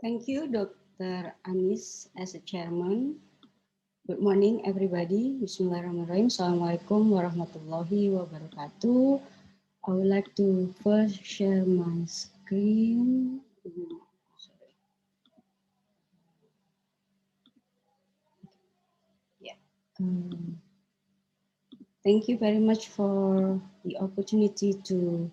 Thank you, Dr. Anis, as a chairman. Good morning, everybody. Bismillahirrahmanirrahim. Assalamualaikum warahmatullahi wabarakatuh. I would like to first share my screen. Sorry. Yeah. Thank you very much for the opportunity to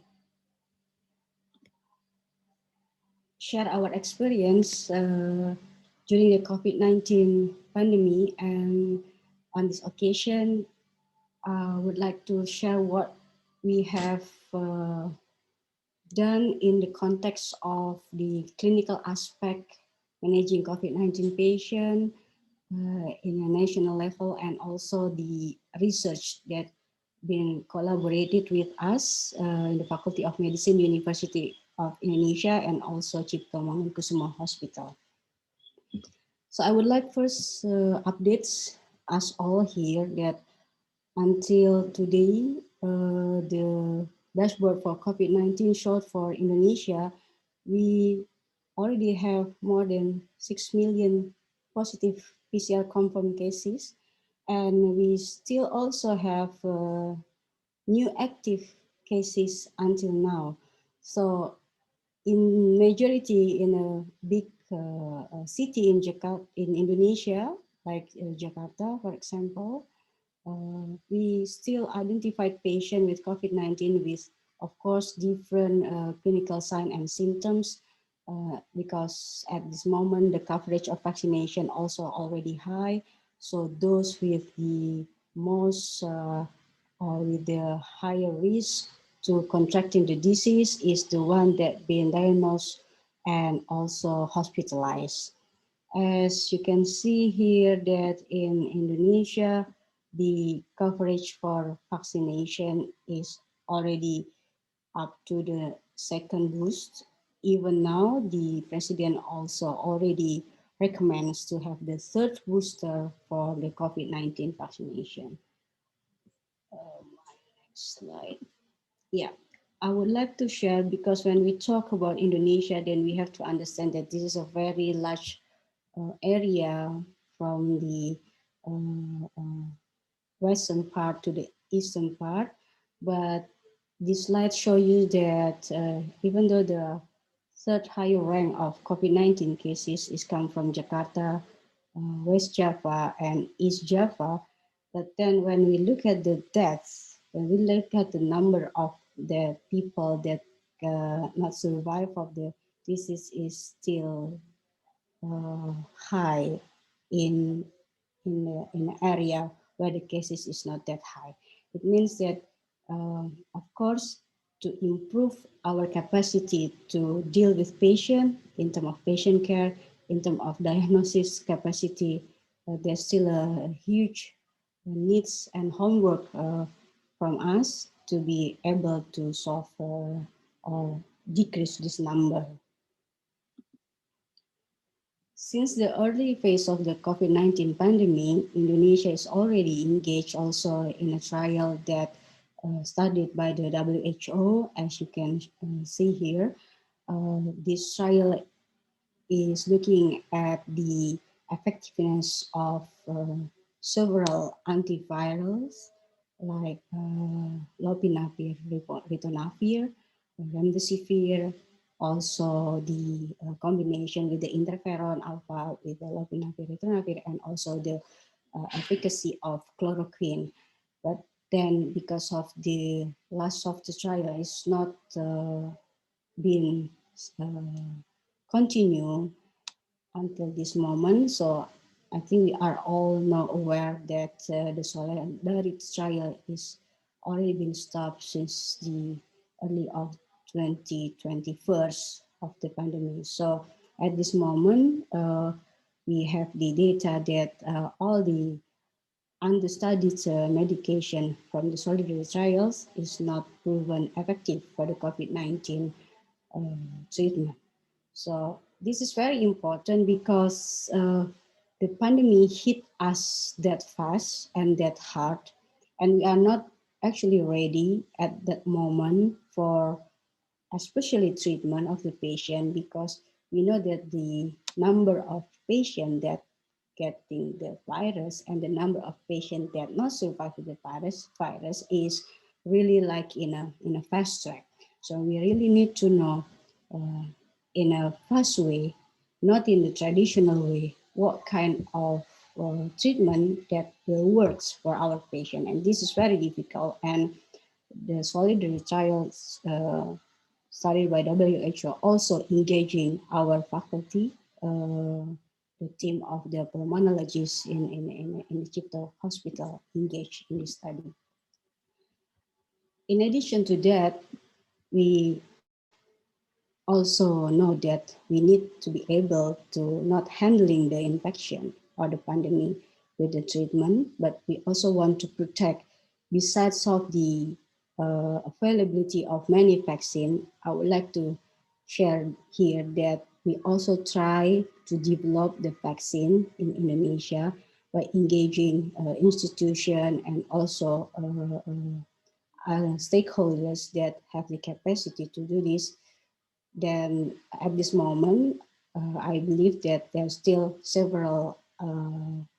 share our experience during the COVID-19 pandemic, and on this occasion, I would like to share what we have done in the context of the clinical aspect managing COVID-19 patient in a national level, and also the research that been collaborated with us in the Faculty of Medicine, University of Indonesia, and also Cipto Mangunkusumo Hospital. So I would like first updates us all here that until today, the dashboard for COVID-19 showed for Indonesia, we already have more than 6 million positive PCR confirmed cases, and we still also have new active cases until now. So in majority in a big city in Jakarta, in Indonesia, like Jakarta, for example, we still identified patients with COVID-19 with, of course, different clinical signs and symptoms, because at this moment, the coverage of vaccination also already high. So those with the most, or with the higher risk to contracting the disease is the one that being diagnosed and also hospitalized. As you can see here that in Indonesia, the coverage for vaccination is already up to the second boost. Even now, the president also already recommends to have the third booster for the COVID-19 vaccination. My next slide. Yeah, I would like to share, because when we talk about Indonesia, then we have to understand that this is a very large area from the western part to the eastern part. But this slide shows you that even though the third higher rank of COVID-19 cases is come from Jakarta, West Java, and East Java, but then when we look at the deaths, when we look at the number of the people that not survive of the disease is still high in an area where the cases is not that high. It means that, of course, to improve our capacity to deal with patient in terms of patient care, in terms of diagnosis capacity, there's still a huge needs and homework from us to be able to solve or decrease this number. Since the early phase of the COVID-19 pandemic, Indonesia is already engaged also in a trial that studied by the WHO, as you can see here. This trial is looking at the effectiveness of several antivirals like lopinavir, ritonavir, remdesivir, also the combination with the interferon alpha with the lopinavir, ritonavir, and also the efficacy of chloroquine. But then because of the last of the trial is not being continue until this moment. So I think we are all now aware that the solidarity trial is already been stopped since the early of 2021 of the pandemic. So at this moment, we have the data that all the understudied medication from the solidarity trials is not proven effective for the COVID-19 treatment. So this is very important because the pandemic hit us that fast and that hard, and we are not actually ready at that moment for especially treatment of the patient, because we know that the number of patients that getting the virus and the number of patients that not survive with the virus is really like in a fast track. So we really need to know in a fast way, not in the traditional way, what kind of treatment that will works for our patient. And this is very difficult. And the solidarity trials studied by WHO also engaging our faculty, the team of the pulmonologists in the Cipto hospital engaged in this study. In addition to that, we also know that we need to be able to not handling the infection or the pandemic with the treatment, but we also want to protect, besides of the availability of many vaccine. I would like to share here that we also try to develop the vaccine in Indonesia by engaging institution and also stakeholders that have the capacity to do this. Then at this moment, I believe that there's still several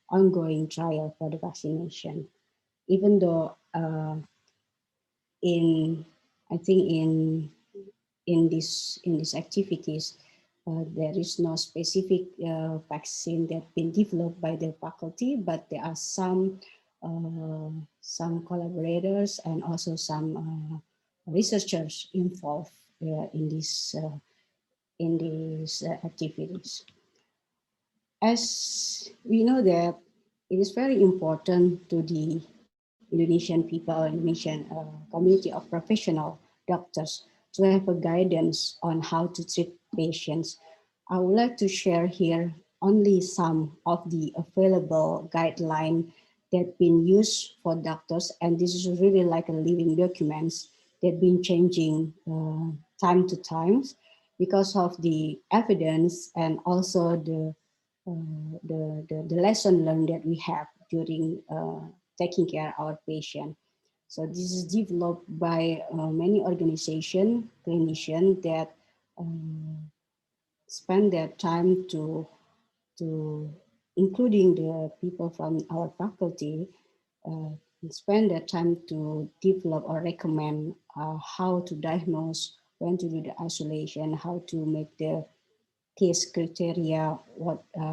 ongoing trial for the vaccination, even though in I think in these activities there is no specific vaccine that been developed by the faculty, but there are some collaborators and also some researchers involved in these activities. As we know that it is very important to the Indonesian people, Indonesian community of professional doctors to have a guidance on how to treat patients. I would like to share here only some of the available guidelines that been used for doctors, and this is really like a living documents that been changing time to time because of the evidence and also the lesson learned that we have during taking care of our patient. So this is developed by many organizations, clinicians that spend their time to including the people from our faculty, uh, spend their time to develop or recommend how to diagnose, when to do the isolation, how to make the case criteria,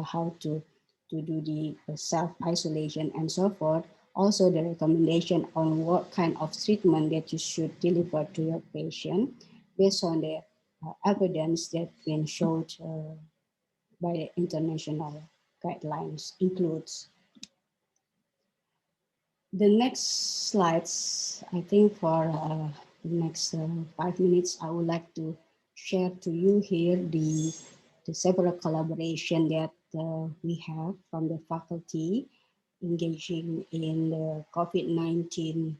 how to do the self-isolation and so forth. Also the recommendation on what kind of treatment that you should deliver to your patient based on the evidence that been showed by the international guidelines includes. The next slides, I think for the next 5 minutes, I would like to share to you here the several collaboration that we have from the faculty engaging in the COVID-19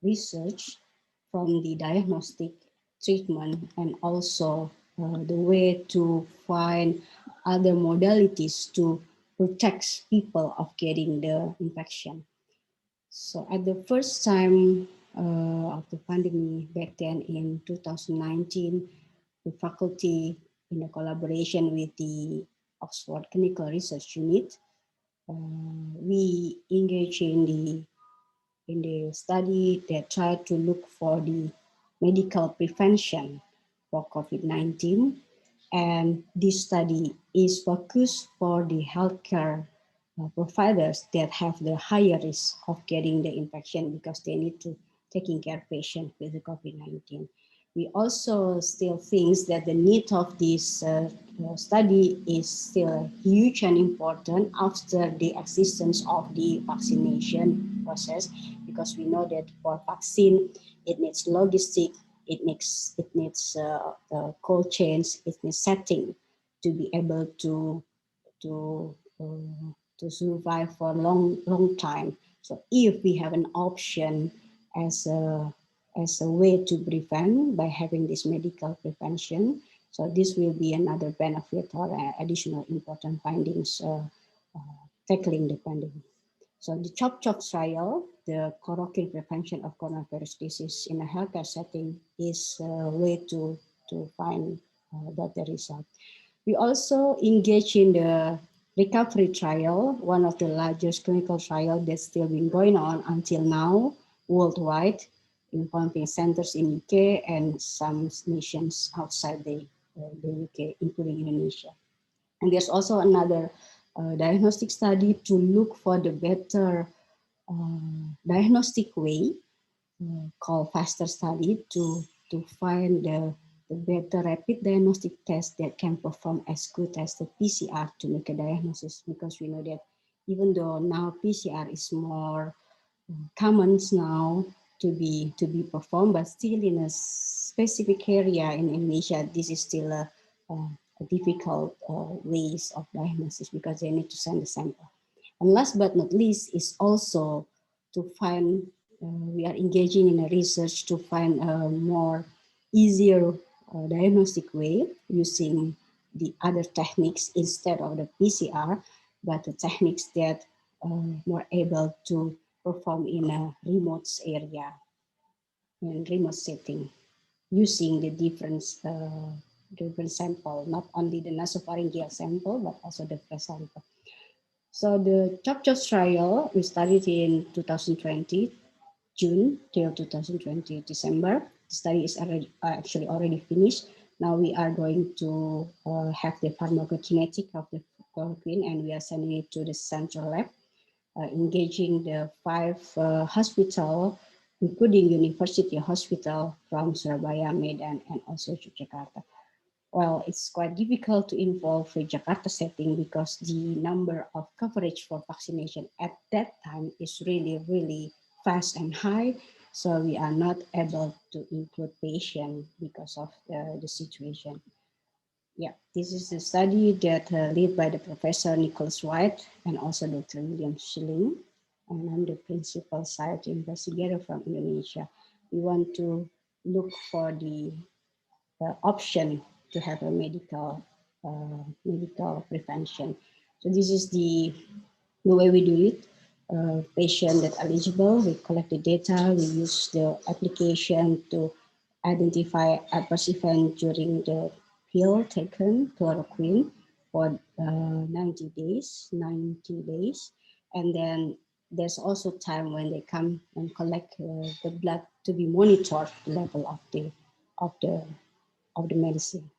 research, from the diagnostic treatment and also the way to find other modalities to protect people of getting the infection. So at the first time of the pandemic back then in 2019, the faculty in a collaboration with the Oxford Clinical Research Unit, we engage in the study that tried to look for the medical prevention for COVID-19. And this study is focused for the healthcare providers that have the higher risk of getting the infection because they need to taking care of patients with the COVID-19. We also still think that the need of this study is still huge and important after the existence of the vaccination process, because we know that for vaccine, it needs logistic, it needs cold chains, it needs setting to be able to to survive for a long time. So if we have an option as a way to prevent by having this medical prevention, so this will be another benefit or additional important findings tackling the pandemic. So the CHOP-CHOP trial, the chloroquine prevention of coronavirus disease in a healthcare setting, is a way to find the result. We also engage in the recovery trial, one of the largest clinical trials that's still been going on until now worldwide, involving centers in UK and some nations outside the UK, including Indonesia. And there's also another diagnostic study to look for the better diagnostic way called FASTER study to find the better rapid diagnostic test that can perform as good as the PCR to make a diagnosis, because we know that even though now PCR is more common now to be performed, but still in a specific area in Indonesia, this is still a difficult ways of diagnosis because they need to send the sample. And last but not least is also to find, we are engaging in a research to find a more easier diagnostic way using the other techniques instead of the PCR, but the techniques that more able to perform in a remote area, in remote setting, using the different sample, not only the nasopharyngeal sample, but also the breast sample. So the CHOP trial, we started in 2020, June till 2020, December. The study is actually already finished. Now we are going to have the pharmacokinetic of the chloroquine, and we are sending it to the central lab, engaging the 5 hospitals, including University Hospital from Surabaya, Medan, and also Yogyakarta. Well, it's quite difficult to involve a Jakarta setting because the number of coverage for vaccination at that time is really, really fast and high. So we are not able to include patients because of the situation. Yeah, this is a study that led by the Professor Nicholas White and also Dr. William Schilling. And I'm the principal site investigator from Indonesia. We want to look for the option to have a medical prevention. So this is the way we do it. Patient that eligible, we collect the data, we use the application to identify adverse event during the pill taken, chloroquine, for 90 days, and then there's also time when they come and collect the blood to be monitored the level of the medicine.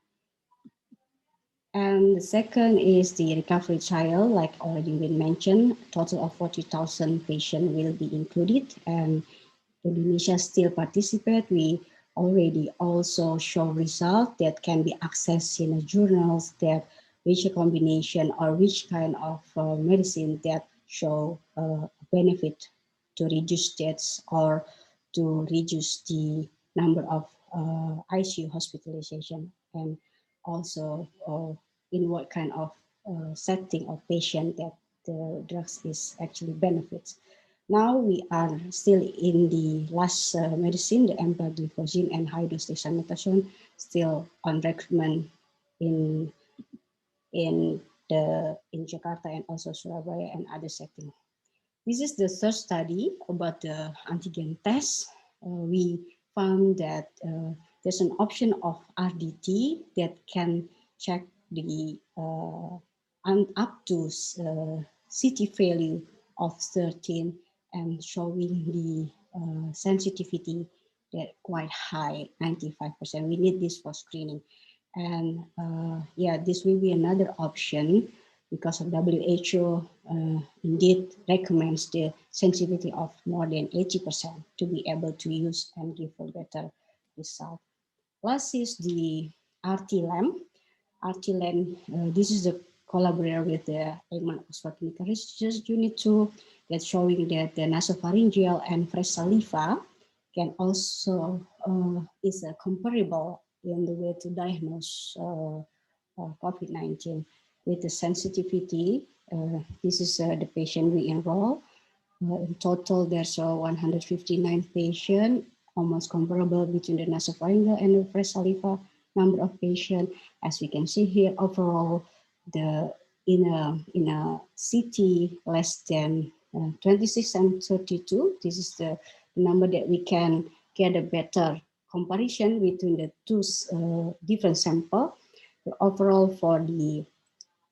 And the second is the recovery trial, like already been mentioned. A total of 40,000 patients will be included, and Indonesia still participate. We already also show results that can be accessed in the journals that which a combination or which kind of medicine that show benefit to reduce deaths or to reduce the number of ICU hospitalization, and also in what kind of setting of patient that the drugs is actually benefits. Now we are still in the last medicine, the empagliflozin and high-dose dexamethasone, still on recruitment in Jakarta and also Surabaya and other settings. This is the third study about the antigen test. We found that there's an option of RDT that can check the up to CT value of 13 and showing the sensitivity that quite high, 95%. We need this for screening. And yeah, this will be another option because of WHO indeed recommends the sensitivity of more than 80% to be able to use and give a better result. Last is the RT-LAMP. RT-LAMP, this is a collaborator with the Eijkman Oxford Clinical Research Unit 2 that's showing that the nasopharyngeal and fresh saliva can also is comparable in the way to diagnose COVID-19 with the sensitivity. This is the patient we enroll. In total, there's 159 patients, almost comparable between the nasopharyngeal and the fresh saliva number of patients. As we can see here, overall, in a CT less than 26 and 32, this is the number that we can get a better comparison between the two different sample. The overall for the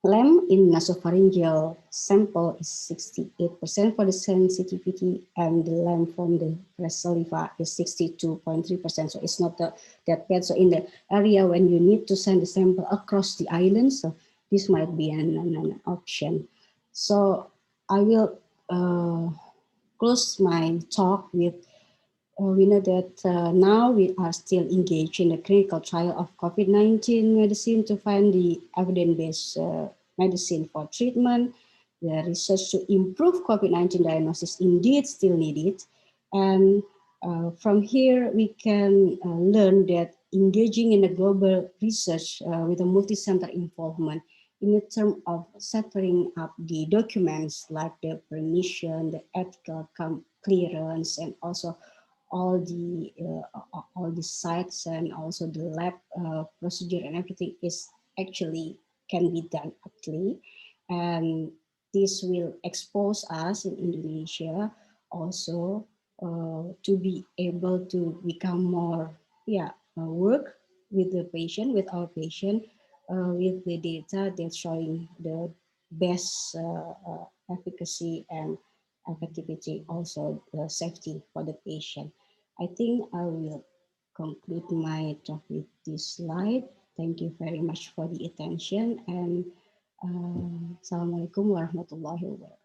LAM in nasopharyngeal sample is 68% for the sensitivity, and the LAM from the breast saliva is 62.3%. So it's not that bad. So in the area when you need to send the sample across the island, so this might be an option. So I will close my talk with we know that now we are still engaged in the clinical trial of COVID-19 medicine to find the evidence-based medicine for treatment. The research to improve COVID-19 diagnosis indeed still needed. And from here, we can learn that engaging in a global research with a multi-center involvement in the term of setting up the documents like the permission, the ethical clearance, and also all the sites and also the lab procedure and everything is actually can be done actually, and this will expose us in Indonesia also to be able to become more work with the patient, with our patient, with the data that's showing the best efficacy and effectivity, also the safety for the patient. I think I will conclude my talk with this slide. Thank you very much for the attention, and Assalamualaikum warahmatullahi wabarakatuh.